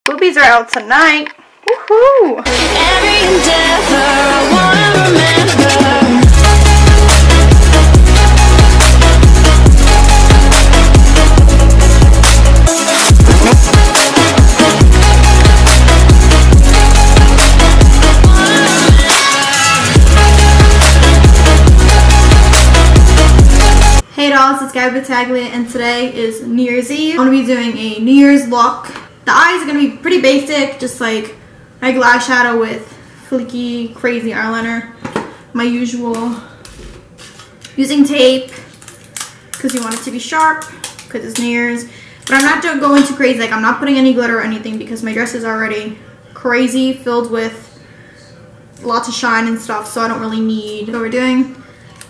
Boobies are out tonight. Woohoo! Every endeavor I wanna remember. Hey dolls, it's Gabi Battaglia, and today is New Year's Eve. I'm going to be doing a New Year's look. The eyes are going to be pretty basic, just like regular eyeshadow with fleeky, crazy eyeliner. My usual. Using tape, because you want it to be sharp, because it's New Year's. But I'm not going too crazy, like I'm not putting any glitter or anything, because my dress is already crazy, filled with lots of shine and stuff, so I don't really need what we're doing.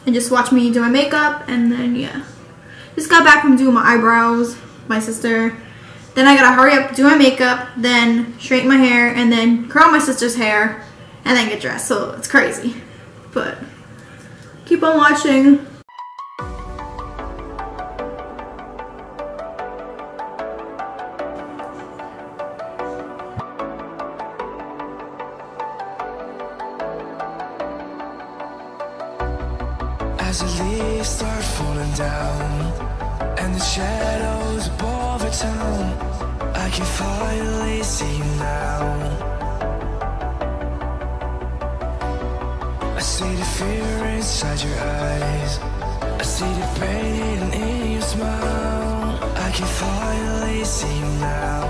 And just watch me do my makeup, and then yeah. Just got back from doing my eyebrows, my sister. Then I gotta hurry up, do my makeup, then straighten my hair, and then curl my sister's hair, and then get dressed. So it's crazy. But keep on watching. As the leaves start falling down and the shadows above the town, I can finally see you now. I see the fear inside your eyes, I see the pain in your smile. I can finally see you now.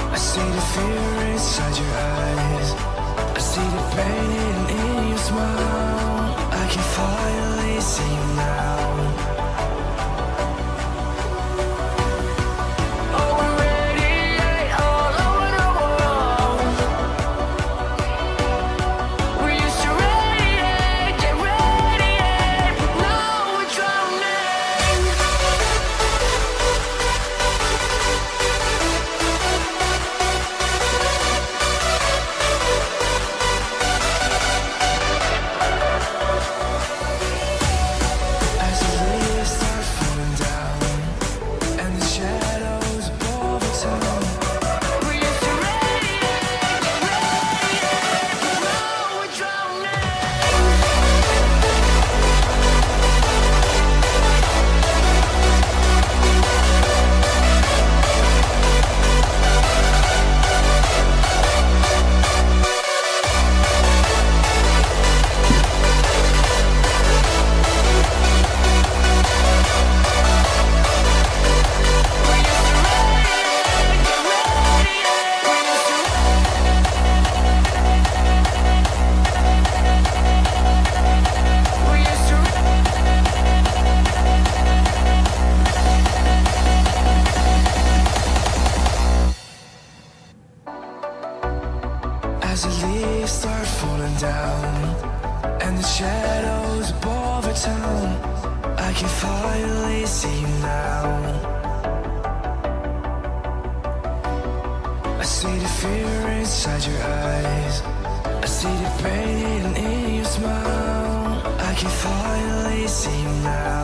I see the fear inside your eyes, I see the pain in your smile. I can finally see you now. As the leaves start falling down and the shadows above the town, I can finally see you now. I see the fear inside your eyes, I see the pain in your smile. I can finally see you now.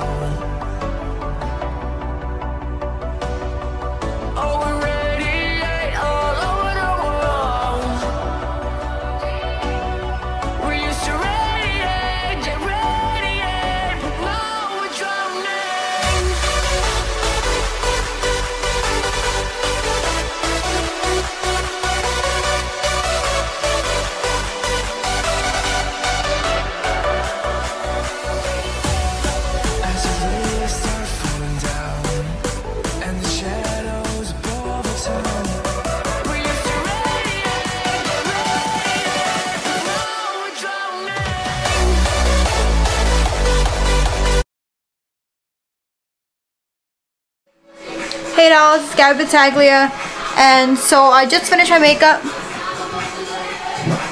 Hey dolls, it's Gabi Battaglia, and so I just finished my makeup.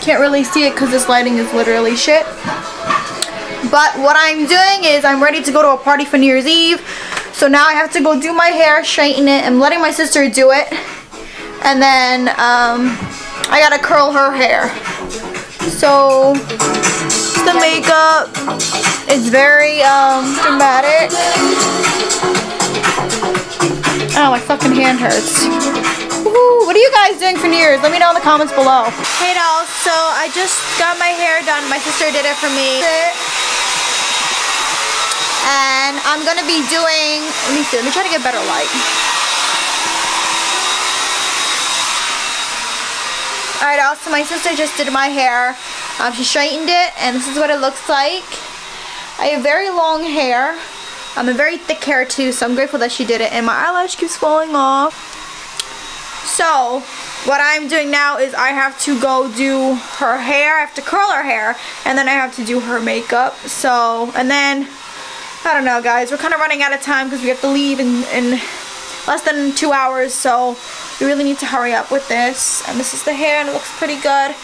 Can't really see it because this lighting is literally shit. But what I'm doing is I'm ready to go to a party for New Year's Eve. So now I have to go do my hair, straighten it. I'm letting my sister do it. And then I gotta curl her hair. So the makeup is very dramatic. Oh, my fucking hand hurts. Woohoo! What are you guys doing for New Year's? Let me know in the comments below. Hey dolls, so I just got my hair done. My sister did it for me. And I'm gonna be doing, let me see, let me try to get better light. Alright, also my sister just did my hair. She straightened it, and this is what it looks like. I have very long hair. I'm a very thick hair too, so I'm grateful that she did it, and my eyelash keeps falling off. So, what I'm doing now is I have to go do her hair. I have to curl her hair, and then I have to do her makeup. So, and then, I don't know guys, we're kind of running out of time because we have to leave in less than 2 hours, so we really need to hurry up with this. And this is the hair, and it looks pretty good.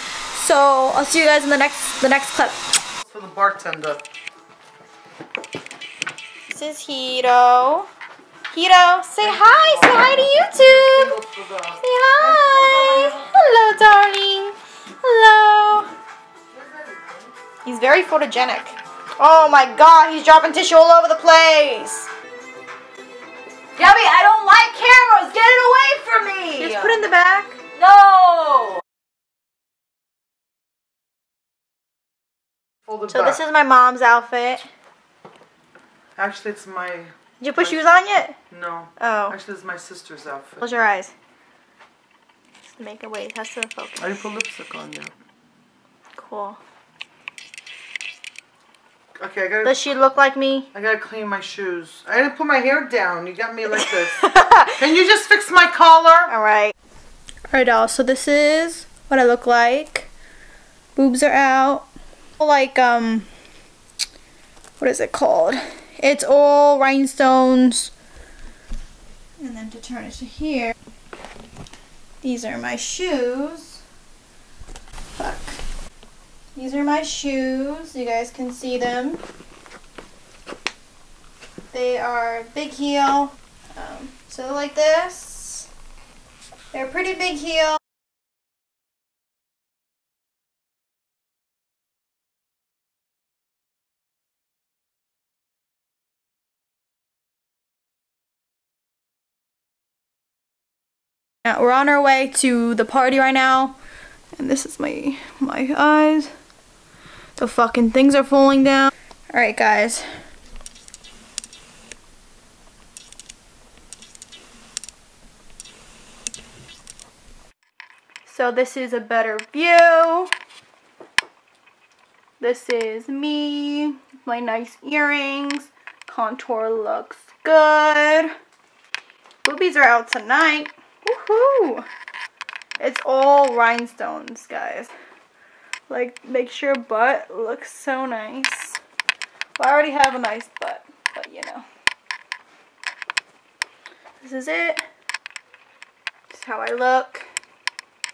So, I'll see you guys in the next clip. For the bartender. This is Hiro. Hiro, say hi. Say hi to YouTube. Say hi. Hello, darling. Hello. He's very photogenic. Oh my god, he's dropping tissue all over the place. Gabi, I don't like cameras. Get it away from me. Just put it in the back. No. So this is my mom's outfit. Actually, it's my... Did you put shoes on yet? No. Oh. Actually, this is my sister's outfit. Close your eyes. Just make it wait. It has to focus. I didn't put lipstick on yet. Cool. Okay, I gotta... Does she look like me? I gotta clean my shoes. I didn't put my hair down. You got me like this. Can you just fix my collar? Alright. Alright, dolls. So this is what I look like. Boobs are out. Like, what is it called? It's all rhinestones. And then to turn it to here. These are my shoes. Fuck. These are my shoes. You guys can see them. They are big heel. So they're like this. They're pretty big heel. We're on our way to the party right now, and this is my eyes. The fucking things are falling down. Alright guys. So this is a better view. This is me, my nice earrings. Contour looks good. Boobies are out tonight. Woohoo! It's all rhinestones, guys. Like, makes your butt look so nice. Well, I already have a nice butt, but you know. This is it. This is how I look.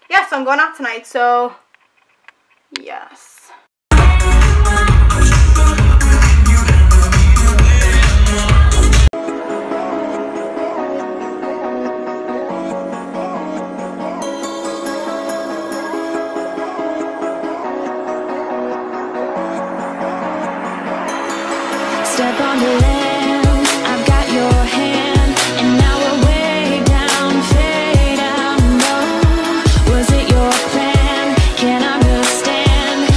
Yes, I'm going out tonight, so yes. Step on the land, I've got your hand, and now we're way down, fade out low. Was it your plan? Can't understand.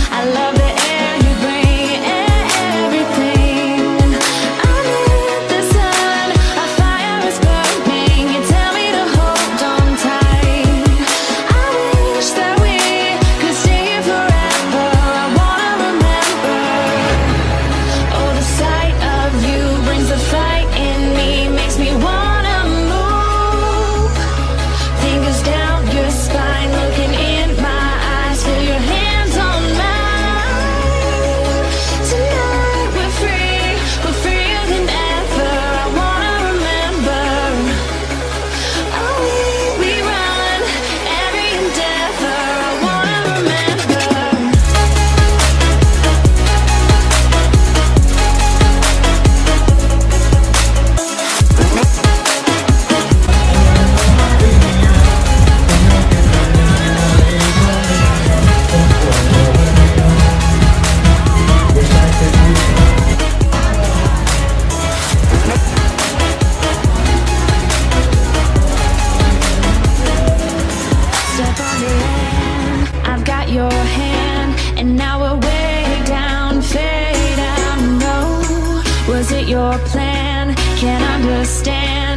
understand.